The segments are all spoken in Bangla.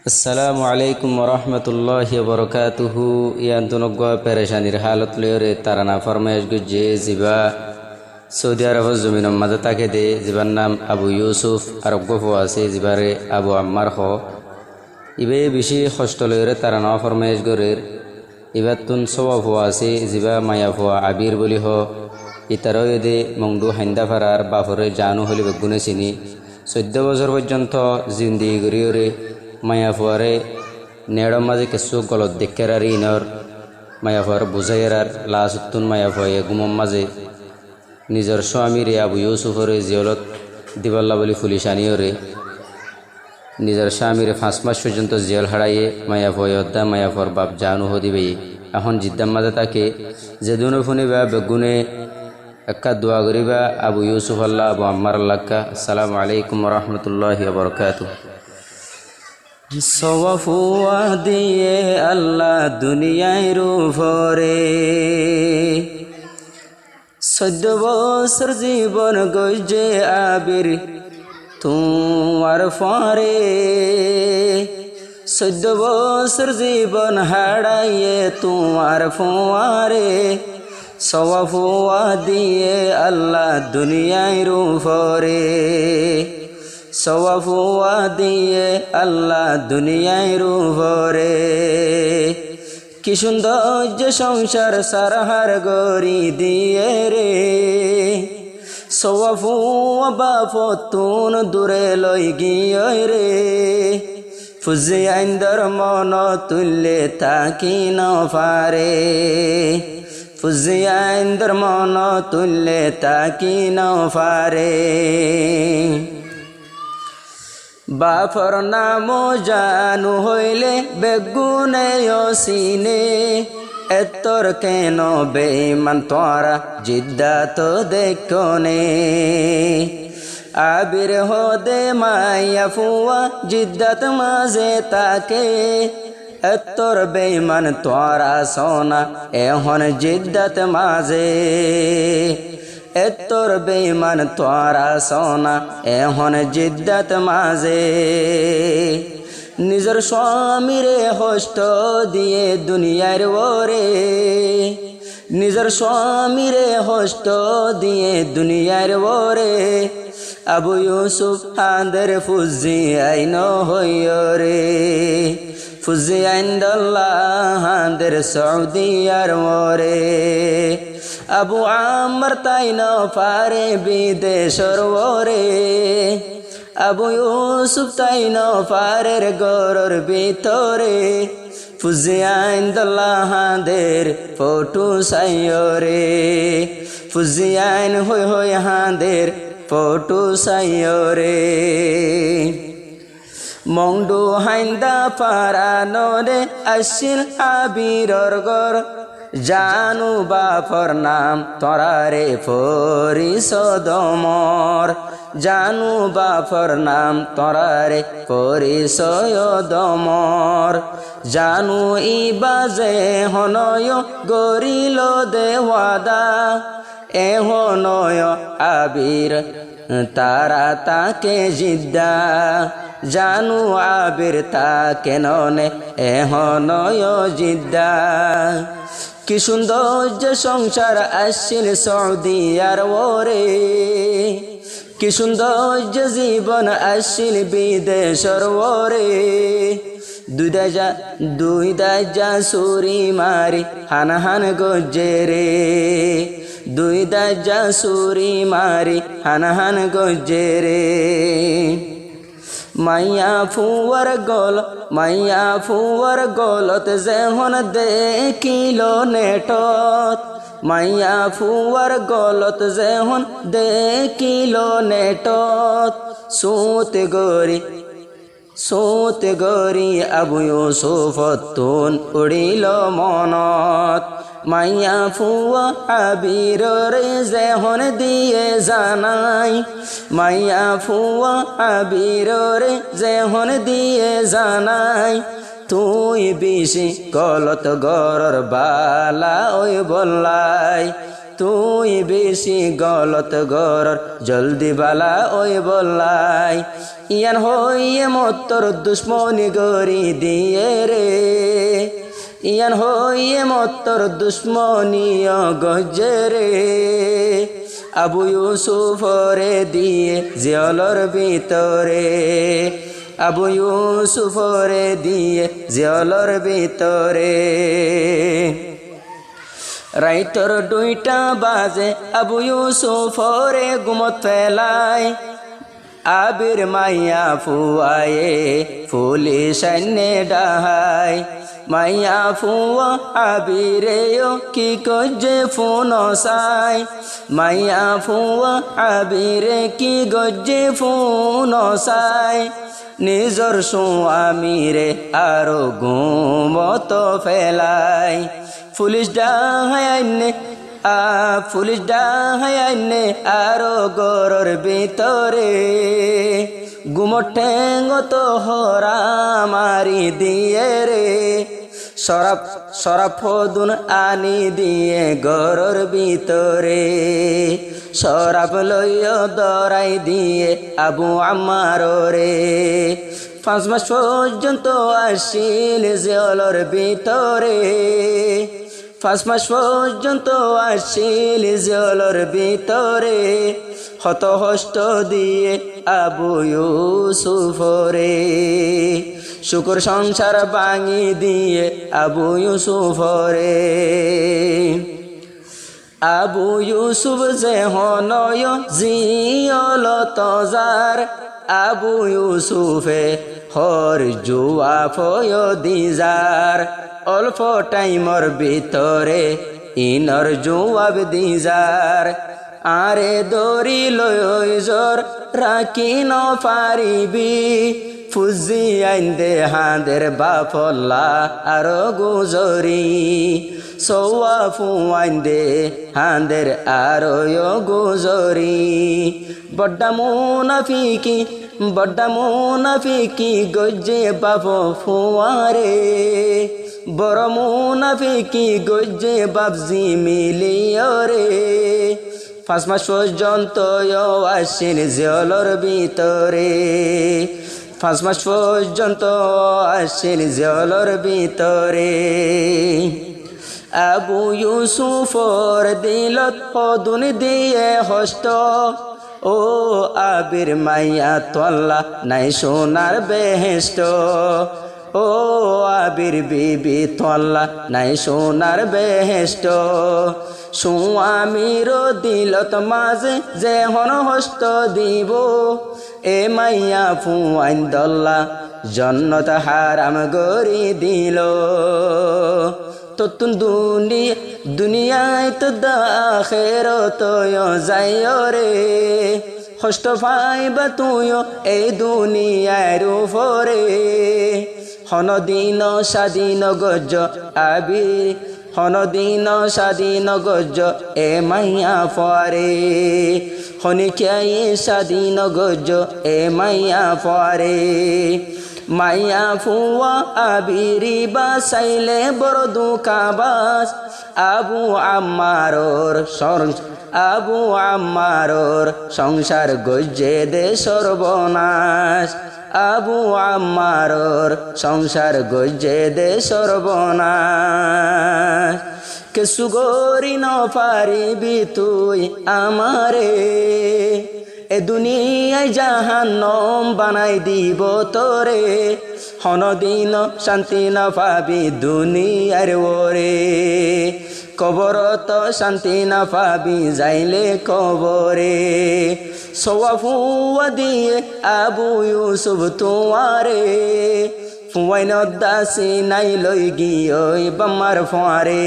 আসসালামু আলাইকুম ওরহমতুল্লাহি ওবরকাতুহু। ইয়ান্তনগ্য পেরেশানির হালত লয়রে তারানা ফরমায়েশ গুজে জিবা সৌদি আরব জমিন মাঝে তাকে দে জিবার নাম আবু ইউসুফ আরোগ্য হওয়া আছে জিবারে আবু আম্মার হ ইবে বেশি কষ্ট লয়রে তারানা ফরমায়েশ গরের ইবার তুন স্বভাব হওয়া আছে জিবা মায়া হওয়া আবির বলি হ ইতারও দে মংডু হাইন্দা ফারার বাফরে জানু হলি বেগুনে চিনি 14 বছর পর্যন্ত জিন্দিগি গরিয়রে মায়া ফুয়ারে নেড়ম মাঝে কিছু গলত দেখের আর ইনর মায়া ফুয়ার বুঝাইয়ের আর লাসুত্তুন মায়া ফুয়ে গুমম মাঝে নিজের স্বামীরে আবু ইউসুফরে জিয়লত দিবাল্লা বলি পুলিশ আনিয়রে নিজের স্বামীরে 5 মাস পর্যন্ত জেল হারাইয়ে মায়া ফুয়ে অদ্দা মায়া ফুয়ার বাপ জানু হদিবে এখন জিদ্দাম মাঝে তাকে যেদুনো ফুনিবা বেগুনে একটা দোয়া করিবা আবু ইউসুফ আল্লাহ আবু আম্মার আল্লাহকা। আসসালামু আলাইকুম ওরহমতুল্লাহি ওবরকাতুহু। সওয়াফুয়া দিয়ে আল্লাহ দুনিয়ায় রূপরে 14 বছর জীবন গইজে আবির তোমার ফরে 14 বছর জীবন হারাইয়ে তোমার ফোয়ারে সওয়াফুয়া দিয়ে আল্লাহ দুনিয়ায় রূপরে সওয়াফুয়া দিয়ে আল্লাহ দুনিয়ায় রূপরে কি সুন্দর যে সংসার সারহার গরি দিয়ে রে সওয়াফুয়া বাপতুন দূরে লই গিয়ে রে ফুজি আইন্দর মন তুললে তাকি ন পারে ফুজি আইন্দর মন তুললে তাকি ন পারে বাফর নাম জানু হইলে বেগুনে সিনে এতর কেন বেমান তোরা জিদ্দা তো দেখনে আবির হদে মাইয়া ফুয়া জিদ্দাত মাঝে তাকে এতর বেমান তোরা সোনা এখন জিদ্দাত মাঝে এতর বেমান তোরা সোনা এখন জিদ্দাত মাঝে নিজের স্বামীরে হস্ত দিয়ে দুনিয়ার ওরে নিজের স্বামীরে হস্ত দিয়ে দুনিয়ার ওরে আবু ইউসুফ হাঁদের ফুজি আইন হইরে ফুজি আইন দল্লাহ হাঁদের সৌদি আর মোরে আবু আম্মার তাই ন পারে বিদেশর ওরে আবু ইউসুফ তাই ন পারের গরর ভিতরে ফুজি আইন দল্লাহ হাঁদের ফটু সাইরে ফুজি আইন হই হই হাঁদের ফটু সাইরে মংডু হাইন্দা পারানোরে আসিল আবিরর গর জানু বাপর নাম তরারে পরিষদমর জানু বাপর নাম তরারে পরিষদমর জানু ইবাজে হনয় গরিল দেওয়াদা এহনয় আবির তারা তাকে জিদ্দা জানু আবির তাকে ননে এহনয় জিদ্দা কি সুন্দর যে সংসার আসিল সৌদি আর ওরে কি সুন্দর যে জীবন আসিল বিদেশর ওরে দুই দাজা সুরি মারি হান হান গজে রে দুই দাজা সুরি মারি হান হান গজে রে মাইয়া ফুয়ার গলত যেহন দেখিল নেটত মাইয়া ফুয়ার গলত যেহন দেখিল নেটত সোত গরি আবু ইউসুফ তুন উড়িল মনত মাইয়া ফুয়া আবিররে যেহন দিয়ে জানাই মাইয়া ফুয়া আবিররে যেহন দিয়ে জানাই তুই বেশি গলত গরর বালা ওই বললাই তুই বেশি গলত গরর জলদি বালা ওই বললাই ইয়ান হইয়ে মত্তর দুশ্মনী গরি দিয়ে রে ইয়ান হইয়ে মত্তর দুশ্মনী গজ্জে রে আবু ইউসুফরে দিয়ে জিয়লর ভিতরে আবু ইউসুফরে দিয়ে জিয়লর ভিতরে রাইতর 2টা বাজে আবু ইউসুফরে ঘুমত ফেলায় আবির মাইয়া ফুয়ায়ে ফুলি সৈন্যে ডাহায় মাইয়া ফুয়া আবিরেও কি গজ্জে ফুন সাই মাইয়া ফুয়া আবিরে কি গজ্জে ফুন সাই নিজর স্বামীরে আরো ঘুমত ফেলাই পুলিশ ডাহায়নে পুলিশ ডাহায়নে আরো গরর ভিতরে গুমট ঠেঙ্গত হরা মারি দিয়ে রে সরাব ফদুন আনি দিয়ে গরর ভিতরে সরাব লইয় দরাই দিয়ে আবু আম্মার রে 5 মাস পর্যন্ত আসিল জিয়লর ভিতরে 5 মাস পর্যন্ত আসিল জিয়লর ভিতরে হত হষ্ট দিয়ে আবু ইউসুফরে শুকর সংসার ভাঙি দিয়ে আবু ইউসুফরে আবু ইউসুফ যে হনয় জিয়ল তজার আবু ইউসুফে হর জুয়া ফয় দিজার অল্প টাইমর ভিতরে ইনর জুয়াব দিজার আরে দরি লয় জোর রাখি ন পারিবি ফুজি আইন্দে হাঁদের বাফল্লা আরো গুজরি সৌয়া ফুয়াইন্দে হাঁদের আরো গুজরি বড্ডা মুনাফিকি গজ্জে বাপ ফুয়ারে বড় মুনাফিকি গজ্জে বাপজি মিলিয়রে 5 মাস পর্যন্ত আসেন জিয়লর ভিতরে 5 মাস পর্যন্ত আসেন জিয়লর ভিতরে আবু ইউসুফর দিলত পদুন দিয়ে হস্ত ও আবির মাইয়া তোল্লা নাই সোনার বেহেস্ত ও আবির বিবি তোল্লা নাই সোনার বেহেস্ত স্বামীর দিলত মাঝে যে হন হস্ত দিব এ মাইয়া ফুয়াইন দল্লা জন্নত হারাম গরি দিল তুন দুনিয়ায় তো আখিরাত যাইয় রে কষ্ট পাইবা তুই এই দুনিয়ার উপরে হনদিন স্বাধীন গজ আবির হনদিন স্বাধীন গজ এ মাইয়া পরে হনিকাই স্বাধীন গজ এ মাইয়া পরে মাইয়া ফুয়া আবিরি বাসাইলে বড় দুঃখাবাস আবু আম্মারর সংসার গজ্জে দে সর্বনাশ আবু আম্মারর সংসার গজ্জে দে সর্বনাশ কেসু গরি ন পারিবি তুই আমারে এ দুনিয়ায় জাহান্নাম বানাই দিব তোরে হনদিন শান্তি না পাবি দুনিয়ার ওরে কবরত শান্তি না পাবি যাইলে কবরে সওয়া ফুয়া দিয়ে আবু ইউসুফ তোমারে ফুয়াইন দাসি নাই লই গিয়ে বাম্মার ফুয়ারে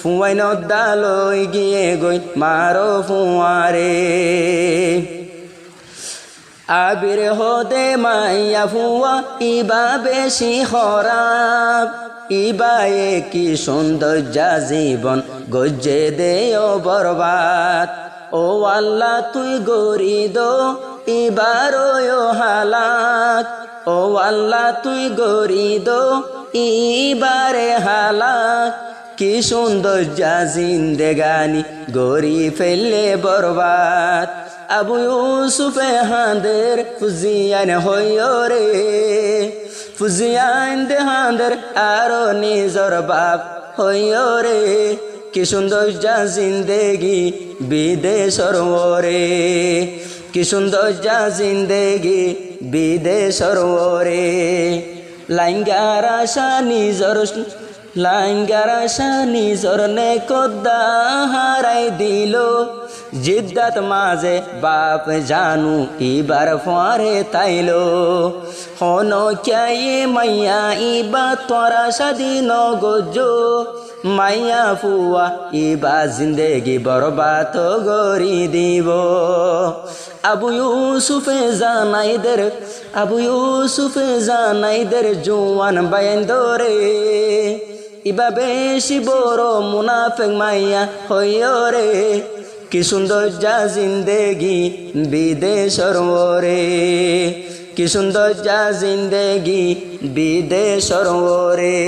ফুয়াইন দা লই গিয়ে গই মারো ফুয়ারে আবির হদে মাইয়া ফুয়া ইবা বেশি খরাব ইবায়ে কি সৌন্দর্যা জীবন গজ্জে দেও বরবাদ ও আল্লাহ তুই গরি দো ইবারো হালাক ও আল্লাহ তুই গরি দো ইবারে হালাক কি সৌন্দর্যা জিন্দেগানি গড়ি ফেললে বরবাদ আবু ইউসুফে হাঁদের ফুজিয়ান হইও রে ফুজিয়ান দে হাঁদের আরো নিজর বাপ হইও রে কি সৌন্দর্যা জিন্দেগি বিদেশর ওরে কি সৌন্দর্যা জিন্দেগি বিদেশর ওরে লাইঙ্গার আশা নিজর নে কদ্দা হারাই দিল জিদ্দাত মাঝে বাপ জানু ইবার ফারে তাইলো হন ক্যাই মাইয়া ইবা তোরা স্বাধীন গজো মাইয়া ফুয়া ইবা জিন্দেগি বরবাদ গরি দিব আবু ইউসুফে জানাইদের জোয়ান বাইন ধরে ইবা বেশি বড় মুনাফেক মাইয়া হইও রে কি সৌন্দর্যা জিন্দেগি বিদেশর ওরে কি সৌন্দর্যা জিন্দেগি বিদেশর ওরে